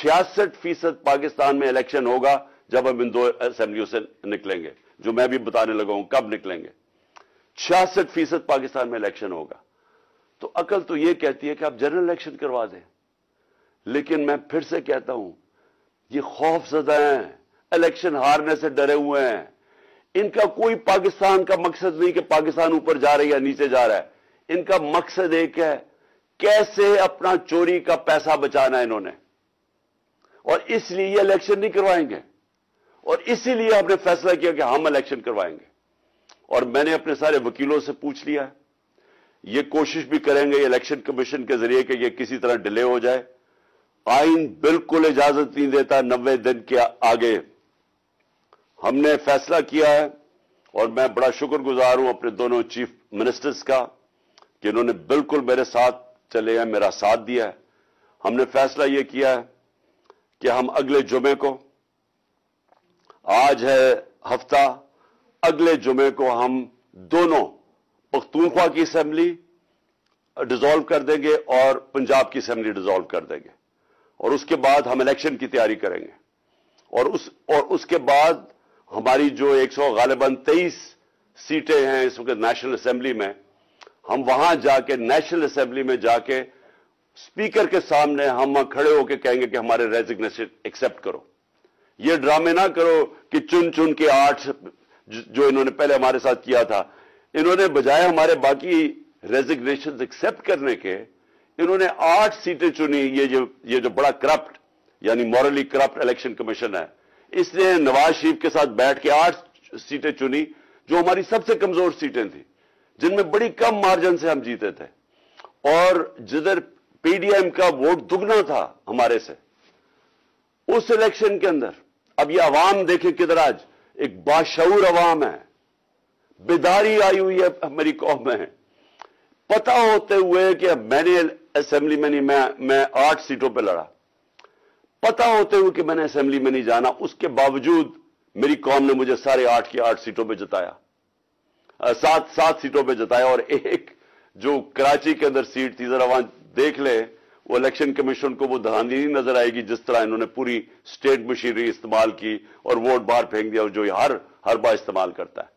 66% पाकिस्तान में इलेक्शन होगा जब हम इन 2 असेंबलियों से निकलेंगे, जो मैं भी बताने लगा हूं कब निकलेंगे। 66% पाकिस्तान में इलेक्शन होगा। तो अकल तो यह कहती है कि आप जनरल इलेक्शन करवा दें, लेकिन मैं फिर से कहता हूं, ये खौफजदा हैं, इलेक्शन हारने से डरे हुए हैं। इनका कोई पाकिस्तान का मकसद नहीं कि पाकिस्तान ऊपर जा रहा है या नीचे जा रहा है। इनका मकसद एक है, कैसे अपना चोरी का पैसा बचाना है इन्होंने, और इसलिए ये इलेक्शन नहीं करवाएंगे। और इसीलिए हमने फैसला किया कि हम इलेक्शन करवाएंगे। और मैंने अपने सारे वकीलों से पूछ लिया है, ये कोशिश भी करेंगे इलेक्शन कमीशन के जरिए कि ये किसी तरह डिले हो जाए। आइन बिल्कुल इजाजत नहीं देता 90 दिन के आगे। हमने फैसला किया है, और मैं बड़ा शुक्रगुजार हूं अपने दोनों चीफ मिनिस्टर्स का कि इन्होंने बिल्कुल मेरे साथ चले हैं, मेरा साथ दिया है। हमने फैसला यह किया है कि हम अगले जुमे को, आज है हफ्ता, अगले जुमे को हम दोनों पख्तूनख्वा की असेंबली डिसॉल्व कर देंगे और पंजाब की असेंबली डिसॉल्व कर देंगे, और उसके बाद हम इलेक्शन की तैयारी करेंगे। और उसके बाद हमारी जो 100 गालिबन 23 सीटें हैं इस वक्त नेशनल असेंबली में, हम वहां जाके नेशनल असेंबली में जाके स्पीकर के सामने हम खड़े होकर कहेंगे कि हमारे रेजिग्नेशन एक्सेप्ट करो। ये ड्रामे ना करो कि चुन चुन के 8 जो इन्होंने पहले हमारे साथ किया था, इन्होंने बजाय हमारे बाकी रेजिग्नेशन एक्सेप्ट करने के, इन्होंने 8 सीटें चुनी। ये जो बड़ा करप्ट यानी मॉरली करप्ट इलेक्शन कमीशन है, इसने नवाज शरीफ के साथ बैठ के 8 सीटें चुनी जो हमारी सबसे कमजोर सीटें थी, जिनमें बड़ी कम मार्जिन से हम जीते थे, और जिधर पीडीएम का वोट दुगना था हमारे से उस इलेक्शन के अंदर। अब ये अवाम देखें किधर, आज एक बाशऊर अवाम है, बेदारी आई हुई है हमारी कौम में। पता होते हुए कि मैंने असेंबली में नहीं, मैं 8 सीटों पे लड़ा, पता होते हुए कि मैंने असेंबली में नहीं जाना, उसके बावजूद मेरी कौम ने मुझे सारे 8 की 8 सीटों पे जिताया, 7 सीटों पे जिताया। और एक जो कराची के अंदर सीट थी, जरा वहां देख ले, वो इलेक्शन कमीशन को वो धांधली नहीं नजर आएगी जिस तरह इन्होंने पूरी स्टेट मशीनरी इस्तेमाल की और वोट बाहर फेंक दिया, और जो हर बार इस्तेमाल करता है।